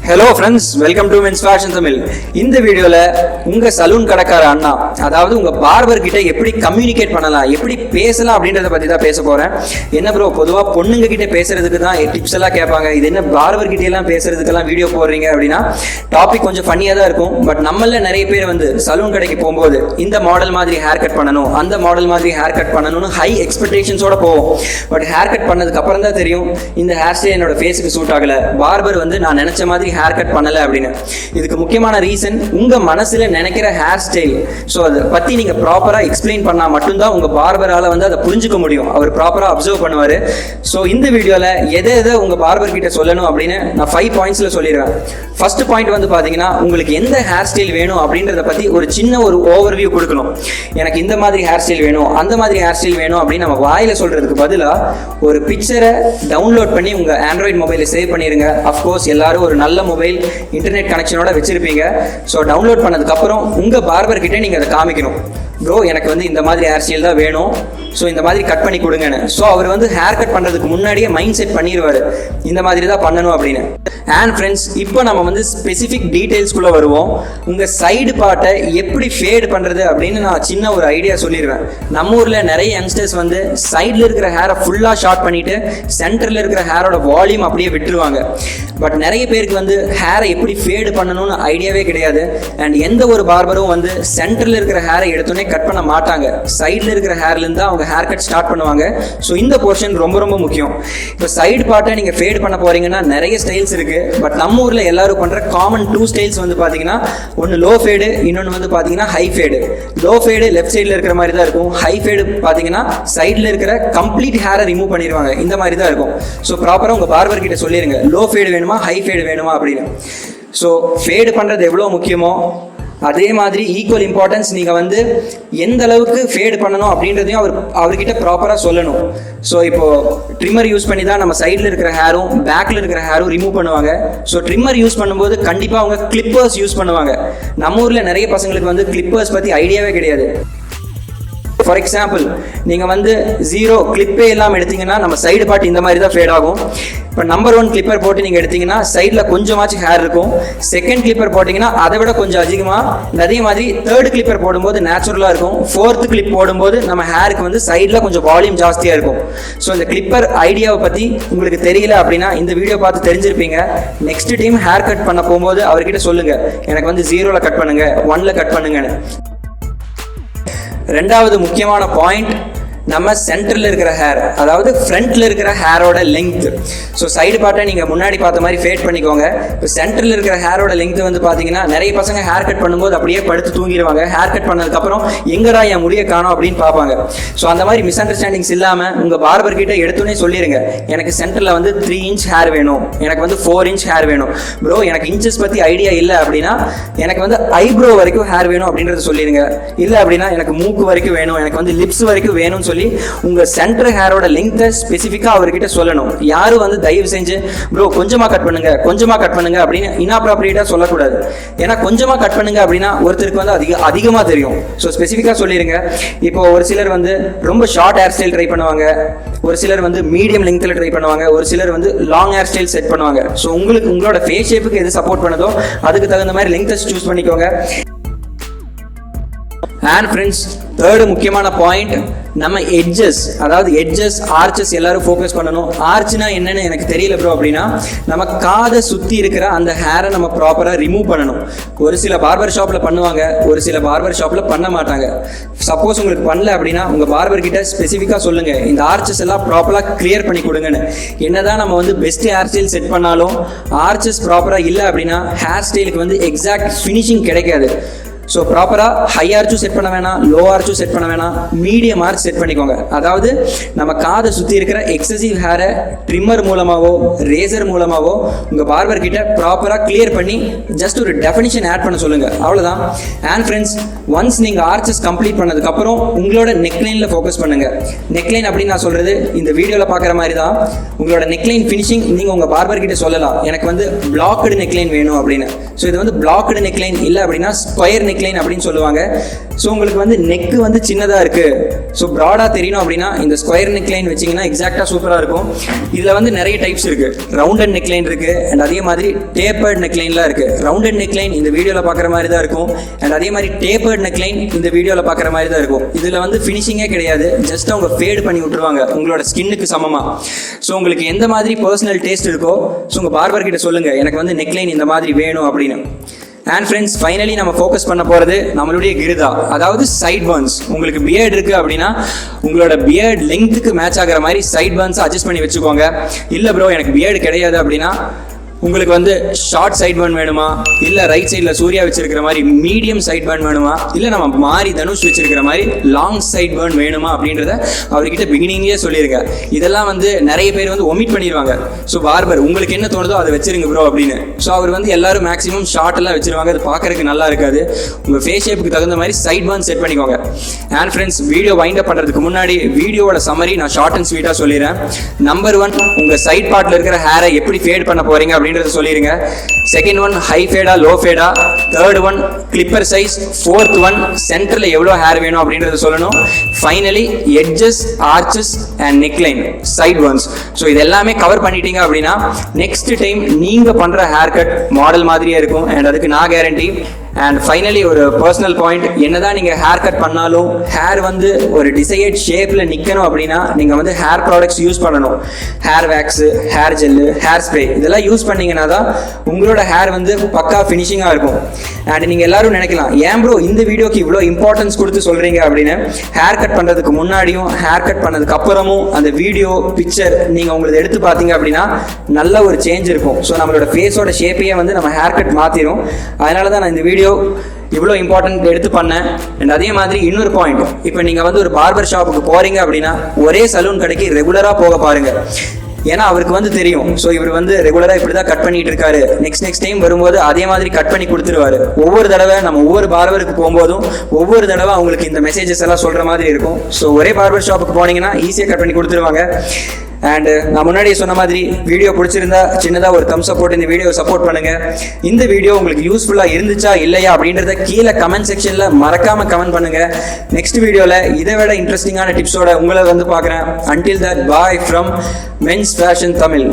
Hello friends, welcome to men's fashion Tamil. இந்த வீடியோவில் உங்கள் சலூன் கடைக்கார அண்ணா, அதாவது உங்கள் பார்பர் கிட்ட எப்படி கம்யூனிகேட் பண்ணலாம், எப்படி பேசலாம் அப்படின்றத பற்றி தான் பேச போகிறேன். என்ன ப்ரோ, பொதுவாக பொண்ணுங்க கிட்ட பேசுறதுக்கு தான் டிப்ஸ் எல்லாம் கேட்பாங்க, இது என்ன பார்பர் கிட்ட எல்லாம் பேசுறதுக்கெல்லாம் வீடியோ போடுறீங்க அப்படின்னா டாபிக் கொஞ்சம் ஃபன்னியாக தான் இருக்கும். பட் நம்மள நிறைய பேர் வந்து சலூன் கடைக்கு போகும்போது இந்த மாடல் மாதிரி ஹேர் கட் பண்ணணும், அந்த மாடல் மாதிரி ஹேர் கட் பண்ணணும்னு ஹை எக்ஸ்பெக்டேஷன்ஸோட போவோம். பட் ஹேர் கட் பண்ணதுக்கு அப்புறம் தான் தெரியும் இந்த ஹேர் ஸ்டைல் என்னோட ஃபேஸுக்கு சூட் ஆகலை, பார்பர் வந்து நான் நினச்ச மாதிரி ஹேர் கட் பண்ணல அப்படின்னு. இதுக்கு முக்கியமான ரீசன் உங்க மனசுல நினைக்கிற ஹேர் ஸ்டைல். ஸோ அதை பத்தி நீங்க ப்ராப்பரா எக்ஸ்பிளைன் பண்ணா மட்டும்தான் உங்க பார்பரால வந்து அதை புரிஞ்சுக்க முடியும், அவர் ப்ராப்பரா அப்சர்வ் பண்ணுவாரு. ஸோ இந்த வீடியோல எதை உங்க பார்பர் கிட்ட சொல்லணும் அப்படின்னு நான் 5 பாயிண்ட்ஸ்ல சொல்லிடுவேன். ஃபர்ஸ்ட் பாயிண்ட் வந்து பாத்தீங்கன்னா, உங்களுக்கு எந்த ஹேர் ஸ்டைல் வேணும் அப்படின்றத பத்தி ஒரு சின்ன ஒரு ஓவர்வியூ கொடுக்கணும். எனக்கு இந்த மாதிரி ஹேர் ஸ்டைல் வேணும், அந்த மாதிரி ஹேர் ஸ்டைல் வேணும் அப்படின்னு நம்ம வாயில சொல்றதுக்கு பதிலாக ஒரு பிக்சரை டவுன்லோட் பண்ணி உங்க ஆண்ட்ராய்டு மொபைலில் சேவ் பண்ணிருங்க. அஃப்கோர்ஸ் எல்லாரும் ஒரு நல்ல மொபைல் இன்டர்நெட் கனெக்ஷனோட வச்சிருப்பீங்க. ஸோ டவுன்லோட் பண்ணதுக்கு அப்புறம் உங்க பார்பர் கிட்ட நீங்க அதை காமிக்கணும். ப்ரோ, எனக்கு வந்து இந்த மாதிரி ஹேர் ஸ்டைல் தான் வேணும், ஸோ இந்த மாதிரி கட் பண்ணி கொடுங்கன்னு. ஸோ அவர் வந்து ஹேர் கட் பண்ணுறதுக்கு முன்னாடியே மைண்ட் செட் பண்ணிடுவார், இந்த மாதிரி தான் பண்ணணும் அப்படின்னு. அண்ட் ஃப்ரெண்ட்ஸ், இப்போ நம்ம வந்து ஸ்பெசிஃபிக் டீட்டெயில்ஸ்குள்ளே வருவோம். உங்கள் சைடு பார்ட்டை எப்படி ஃபேட் பண்ணுறது அப்படின்னு நான் சின்ன ஒரு ஐடியா சொல்லிடுவேன். நம்ம ஊரில் நிறைய யங்ஸ்டர்ஸ் வந்து சைடில் இருக்கிற ஹேரை ஃபுல்லாக ஷார்ட் பண்ணிவிட்டு சென்டரில் இருக்கிற ஹேரோட வால்யூம் அப்படியே விட்டுருவாங்க. பட் நிறைய பேருக்கு வந்து ஹேரை எப்படி ஃபேடு பண்ணணும்னு ஐடியாவே கிடையாது. அண்ட் எந்த ஒரு பார்பரும் வந்து சென்டரில் இருக்கிற ஹேரை எடுத்தோன்னே கட் பண்ண மாட்டாங்க, சைடில் இருக்கிற ஹேர்லேருந்து அவங்க ஹேர் கட் ஸ்டார்ட் பண்ணுவாங்க. ஸோ இந்த போர்ஷன் ரொம்ப ரொம்ப முக்கியம். இப்போ சைடு பார்ட்டை நீங்கள் ஃபேட் பண்ண போறீங்கன்னா நிறைய ஸ்டைல்ஸ் இருக்கு. பட் நம்ம ஊரில் எல்லாரும் பண்ணுற காமன் 2 ஸ்டைல்ஸ் வந்து பார்த்தீங்கன்னா, ஒன்று லோ ஃபேடு, இன்னொன்று வந்து பார்த்தீங்கன்னா high fade. Low fade left சைடில் இருக்கிற மாதிரி தான் இருக்கும், ஹை ஃபேடு பார்த்தீங்கன்னா சைடில் இருக்கிற கம்ப்ளீட் ஹேரை ரிமூவ் பண்ணிடுவாங்க, இந்த மாதிரி தான் இருக்கும். ஸோ ப்ராப்பராக உங்கள் பார்பர் கிட்ட சொல்லிடுங்க, லோ ஃபேடு வேணுமா ஹை ஃபேடு வேணுமா அப்படின்னு. ஸோ ஃபேடு பண்ணுறது எவ்வளோ முக்கியமோ அதே மாதிரி ஈக்குவல் இம்பார்ட்டன்ஸ் நீங்கள் வந்து எந்த அளவுக்கு ஃபேடு பண்ணணும் அப்படின்றதையும் அவர்கிட்ட ப்ராப்பராக சொல்லணும். ஸோ இப்போது ட்ரிம்மர் யூஸ் பண்ணி தான் நம்ம சைடில் இருக்கிற ஹேரும் பேக்கில் இருக்கிற ஹேரும் ரிமூவ் பண்ணுவாங்க. ஸோ ட்ரிம்மர் யூஸ் பண்ணும்போது கண்டிப்பாக அவங்க கிளிப்பர்ஸ் யூஸ் பண்ணுவாங்க. நம்ம ஊரில் நிறைய பசங்களுக்கு வந்து கிளிப்பர்ஸ் பற்றி ஐடியாவே கிடையாது. ஃபார் எக்ஸாம்பிள், நீங்கள் வந்து 0 கிளிப்பே இல்லாமல் எடுத்தீங்கன்னா நம்ம சைடு பார்ட் இந்த மாதிரி தான் ஃபேட் ஆகும். இப்போ நம்பர் 1 கிளிப்பர் போட்டு நீங்கள் எடுத்தீங்கன்னா சைடில் கொஞ்சமாச்சும் ஹேர் இருக்கும். செகண்ட் கிளிப்பர் போட்டிங்கன்னா அதை விட கொஞ்சம் அதிகமாக. அதே மாதிரி தேர்ட் கிளிப்பர் போடும்போது நேச்சுரலாக இருக்கும். ஃபோர்த் கிளிப் போடும்போது நம்ம ஹேருக்கு வந்து சைடில் கொஞ்சம் வால்யூம் ஜாஸ்தியாக இருக்கும். ஸோ இந்த கிளிப்பர் ஐடியாவை பற்றி உங்களுக்கு தெரியல அப்படின்னா இந்த வீடியோ பார்த்து தெரிஞ்சிருப்பீங்க. நெக்ஸ்ட் டைம் ஹேர் கட் பண்ண போகும்போது அவர்கிட்ட சொல்லுங்கள், எனக்கு வந்து 0ல் கட் பண்ணுங்க, 1ல் கட் பண்ணுங்கன்னு. ரெண்டாவது முக்கியமான பாயிண்ட், நம்ம சென்டரில் இருக்கிற ஹேர், அதாவது ஃப்ரண்ட்டில் இருக்கிற ஹேரோட லெங்க். ஸோ சைடு பார்ட்டை நீங்கள் முன்னாடி பார்த்த மாதிரி ஃபேட் பண்ணிக்கோங்க. இப்போ சென்டரில் இருக்கிற ஹேரோட லெங்க் வந்து பார்த்தீங்கன்னா, நிறைய பசங்க ஹேர் கட் பண்ணும்போது அப்படியே படுத்து தூங்கிடுவாங்க. ஹேர் கட் பண்ணதுக்கப்புறம் எங்கடா என் முடிய காணோம் அப்படின்னு பார்ப்பாங்க. ஸோ அந்த மாதிரி மிஸ் அண்டர்ஸ்டாண்டிங்ஸ் இல்லாமல் உங்கள் பார்பர் கிட்ட எடுத்தோன்னே சொல்லிடுங்க, எனக்கு சென்டரில் வந்து 3 இன்ச் ஹேர் வேணும், எனக்கு வந்து 4 இன்ச் ஹேர் வேணும். ப்ரோ, எனக்கு இன்ச்சஸ் பற்றி ஐடியா இல்லை அப்படின்னா எனக்கு வந்து ஐப்ரோ வரைக்கும் ஹேர் வேணும் அப்படின்றத சொல்லிடுங்க. இல்லை அப்படின்னா எனக்கு மூக்கு வரைக்கும் வேணும், எனக்கு வந்து லிப்ஸ் வரைக்கும் வேணும்னு சொல்லி உங்க சென்டர் ஹேரோட லெங்த்தை ஸ்பெசிஃபிக்கா அவர்கிட்ட சொல்லணும். யாரும் வந்து தயவு செஞ்சு ப்ரோ கொஞ்சமா கட் பண்ணுங்க அப்படின்னு இன்அப்ராப்ரியேட்டா சொல்லக்கூடாது. ஏன்னா கொஞ்சமா கட் பண்ணுங்க அப்படின்னா ஒருத்தருக்கு வந்து அதிகமா தெரியும். ஸோ ஸ்பெசிஃபிக்கா சொல்லிடுங்க. இப்போ ஒரு சிலர் வந்து ரொம்ப ஷார்ட் ஹேர் ஸ்டைல் ட்ரை பண்ணுவாங்க, ஒரு சிலர் வந்து மீடியம் லெங்த்தில் ட்ரை பண்ணுவாங்க, ஒரு சிலர் வந்து லாங் ஹேர் ஸ்டைல் செட் பண்ணுவாங்க. ஸோ உங்களோட ஃபேஸ் ஷேப்புக்கு எது சப்போர்ட் பண்ணுதோ அதுக்கு தகுந்த மாதிரி லெங்த்தை சூஸ் பண்ணிக்கோங்க. அண்ட் ஃப்ரெண்ட்ஸ், தேர்டு முக்கியமான பாயிண்ட், நம்ம எட்ஜஸ், அதாவது எட்ஜஸ் ஆர்ச்சஸ் எல்லாரும் ஃபோக்கஸ் பண்ணணும். ஆர்ச்னா என்னன்னு எனக்கு தெரியல ப்ரோ அப்படின்னா, நம்ம காதை சுற்றி இருக்கிற அந்த ஹேரை நம்ம ப்ராப்பராக ரிமூவ் பண்ணணும். ஒரு சில பார்பர் ஷாப்பில் பண்ணுவாங்க, ஒரு சில பார்பர் ஷாப்பில் பண்ண மாட்டாங்க. சப்போஸ் உங்களுக்கு பண்ணல அப்படின்னா உங்கள் பார்பர் கிட்ட ஸ்பெசிஃபிக்காக சொல்லுங்கள், இந்த ஆர்ச்சஸ் எல்லாம் ப்ராப்பராக கிளியர் பண்ணி கொடுங்கன்னு. என்னதான் நம்ம வந்து பெஸ்ட் ஹேர் ஸ்டைல் செட் பண்ணாலும் ஆர்ச்சஸ் ப்ராப்பராக இல்லை அப்படின்னா ஹேர் ஸ்டைலுக்கு வந்து எக்ஸாக்ட் ஃபினிஷிங் கிடைக்காது. ஸோ ப்ராப்பராக ஹை ஆர்ச்சும் செட் பண்ண வேணாம், லோ ஆர்ச்சும் செட் பண்ண வேணாம், மீடியம் ஆர்ச் செட் பண்ணிக்கோங்க. அதாவது நம்ம காதை சுற்றி இருக்கிற எக்ஸசிவ் ஹேரை ட்ரிம்மர் மூலமாகவோ ரேசர் மூலமாகவோ உங்கள் பார்பர் கிட்ட ப்ராப்பராக கிளியர் பண்ணி ஜஸ்ட் ஒரு டெஃபினிஷன் ஆட் பண்ண சொல்லுங்கள், அவ்வளோதான். அண்ட் ஃப்ரெண்ட்ஸ், ஒன்ஸ் நீங்கள் ஆர்ச்சஸ் கம்ப்ளீட் பண்ணதுக்கப்புறம் உங்களோட நெக்லைனில் ஃபோக்கஸ் பண்ணுங்கள். நெக்லைன் அப்படின்னு நான் சொல்கிறது இந்த வீடியோவில் பார்க்குற மாதிரி தான். உங்களோட நெக்லைன் ஃபினிஷிங் நீங்கள் உங்கள் பார்பர் கிட்ட சொல்லலாம், எனக்கு வந்து பிளாக்டு நெக்லைன் வேணும் அப்படின்னு. ஸோ இது வந்து பிளாக்டு நெக்லைன் இல்லை அப்படின்னா ஸ்கொயர் நெக்லைன் அப்படின்னு சொல்லுவாங்க. ஸோ உங்களுக்கு வந்து நெக்கு வந்து சின்னதாக இருக்குது, ஸோ ப்ராடாக தெரியணும் அப்படின்னா இந்த ஸ்கொயர் நெக்லைன் வச்சிங்கன்னா எக்ஸாக்டாக சூப்பராக இருக்கும். இதில் வந்து நிறைய டைப்ஸ் இருக்குது. ரவுண்டட் நெக்லைன் இருக்குது அண்ட் அதே மாதிரி டேப்பர்ட் நெக்லைன்லாம் இருக்குது. ரவுண்டட் நெக்லைன் இந்த வீடியோவில் பார்க்குற மாதிரி தான் இருக்கும் அண்ட் அதே மாதிரி டேப்பர்ட் நெக்லைன் இந்த வீடியோவில் பார்க்குற மாதிரி தான் இருக்கும். இதில் வந்து ஃபினிஷிங்கே கிடையாது, ஜஸ்ட் அவங்க ஃபேட் பண்ணி விட்டுருவாங்க உங்களோட ஸ்கின்னுக்கு சமமாக. ஸோ உங்களுக்கு எந்த மாதிரி பர்சனல் டேஸ்ட் இருக்கோ ஸோ உங்கள் பார்பர் கிட்ட சொல்லுங்கள் எனக்கு வந்து நெக்லைன் இந்த மாதிரி வேணும் அப்படின்னு. அண்ட் ஃப்ரெண்ட்ஸ், ஃபைனலி நம்ம ஃபோக்கஸ் பண்ண போகிறது நம்மளுடைய கிருதா, அதாவது சைட் பர்ன்ஸ். உங்களுக்கு பியர்ட் இருக்குது அப்படின்னா உங்களோட பியர்ட் லெங்க்த்துக்கு மேட்ச் ஆகிற மாதிரி சைட் பர்ன்ஸை அட்ஜஸ்ட் பண்ணி வச்சுக்கோங்க. இல்லை ப்ரோ எனக்கு பியர்டு கிடையாது அப்படின்னா உங்களுக்கு வந்து ஷார்ட் சைட் பர்ன் வேணுமா, இல்லை ரைட் சைடில் சூர்யா வச்சிருக்கிற மாதிரி மீடியம் சைட் பர்ன் வேணுமா, இல்லை நம்ம மாறி தனுஷ் வச்சிருக்கிற மாதிரி லாங் சைட் பர்ன் வேணுமா அப்படின்றத அவர்கிட்ட பிகினிங்லேயே சொல்லிடுங்க. இதெல்லாம் வந்து நிறைய பேர் வந்து ஒமிட் பண்ணிடுவாங்க. ஸோ பார்பர் உங்களுக்கு என்ன தோணுதோ அதை வச்சிருங்க ப்ரோ அப்படின்னு. ஸோ அவர் வந்து எல்லாரும் மேக்ஸிமம் ஷார்ட் எல்லாம் வச்சிருவாங்க, அது பார்க்கறதுக்கு நல்லா இருக்காது. உங்கள் ஃபேஸ் ஷேப்புக்கு தகுந்த மாதிரி சைட் பர்ன் செட் பண்ணிக்கோங்க. And friends, video wind up பண்ணுறதுக்கு முன்னாடி வீடியோவோட சம்மரி நான் ஷார்ட் அண்ட் ஸ்வீட்டாக சொல்லிடுறேன். நம்பர் 1, உங்கள் சைட் பார்ட்டில் இருக்கிற ஹேரை எப்படி ஃபேட் பண்ண போறீங்க அப்படின்றத சொல்லிருங்க. Second one, high fade low fade. Third one, clipper size. Fourth one, சென்டர்ல எவ்வளவு ஹேர் வேணும் அப்படின்றத சொல்லணும். Finally edges, arches and neckline, sideburns. So இது எல்லாமே கவர் பண்ணிட்டீங்க அப்படின்னா நெக்ஸ்ட் டைம் நீங்க பண்ற ஹேர் கட் மாடல் மாதிரியே இருக்கும் அண்ட் அதுக்கு நான் கேரண்டி. அண்ட் ஃபைனலி ஒரு பர்சனல் பாயிண்ட், என்னதான் நீங்கள் ஹேர் கட் பண்ணாலும் ஹேர் வந்து ஒரு டிசையர்ட் ஷேப்பில் நிற்கணும் அப்படின்னா நீங்கள் வந்து ஹேர் ப்ராடக்ட்ஸ் யூஸ் பண்ணணும். Hair wax, hair gel, hair spray இதெல்லாம் யூஸ் பண்ணிங்கன்னா தான் உங்களோட ஹேர் வந்து பக்கா ஃபினிஷிங்காக இருக்கும். அண்ட் நீங்கள் எல்லாரும் நினைக்கலாம், ஏன் ப்ரோ இந்த வீடியோக்கு இவ்வளோ இம்பார்ட்டன்ஸ் கொடுத்து சொல்கிறீங்க அப்படின்னு. ஹேர் கட் பண்ணுறதுக்கு முன்னாடியும் ஹேர் கட் பண்ணதுக்கு அப்புறமும் அந்த வீடியோ பிக்சர் நீங்கள் உங்களுக்கு எடுத்து பார்த்தீங்க அப்படின்னா நல்ல ஒரு சேஞ்ச் இருக்கும். ஸோ நம்மளோட ஃபேஸோட ஷேப்பையே வந்து நம்ம ஹேர் கட் மாற்றிடும். அதனால தான் நான் இந்த வீடியோ இவ்வளோ இம்பார்ட்டன்ட் எடுத்து பண்ணேன். அண்ட் அதே மாதிரி இன்னொரு பாயிண்ட், இப்போ நீங்கள் வந்து ஒரு பார்பர் ஷாப்புக்கு போகிறீங்க அப்படின்னா ஒரே சலூன் கடைக்கு ரெகுலராக போக பாருங்க. ஏன்னா அவருக்கு வந்து தெரியும், ஸோ இவர் வந்து ரெகுலராக இப்படி தான் கட் பண்ணிட்டு இருக்காரு, நெக்ஸ்ட் டைம் வரும்போது அதே மாதிரி கட் பண்ணி கொடுத்துருவாரு. ஒவ்வொரு தடவை நம்ம ஒவ்வொரு பார்பருக்கு போகும்போதும் ஒவ்வொரு தடவை அவங்களுக்கு இந்த மெசேஜஸ் எல்லாம் சொல்கிற மாதிரி இருக்கும். ஸோ ஒரே பார்பர் ஷாப்புக்கு போனீங்கன்னா ஈஸியாக கட் பண்ணி கொடுத்துருவாங்க. அண்ட் நான் முன்னாடியே சொன்ன மாதிரி வீடியோ பிடிச்சிருந்தா சின்னதாக ஒரு தம்ஸ் அப் போட்டு இந்த வீடியோவை சப்போர்ட் பண்ணுங்க. இந்த வீடியோ உங்களுக்கு யூஸ்ஃபுல்லாக இருந்துச்சா இல்லையா அப்படின்றத கீழே கமெண்ட் செக்ஷனில் மறக்காம கமெண்ட் பண்ணுங்க. நெக்ஸ்ட் வீடியோவில் இதை விட இன்ட்ரெஸ்டிங்கான டிப்ஸோட உங்களை வந்து பார்க்குறேன். Until that, bye from men's fashion Tamil.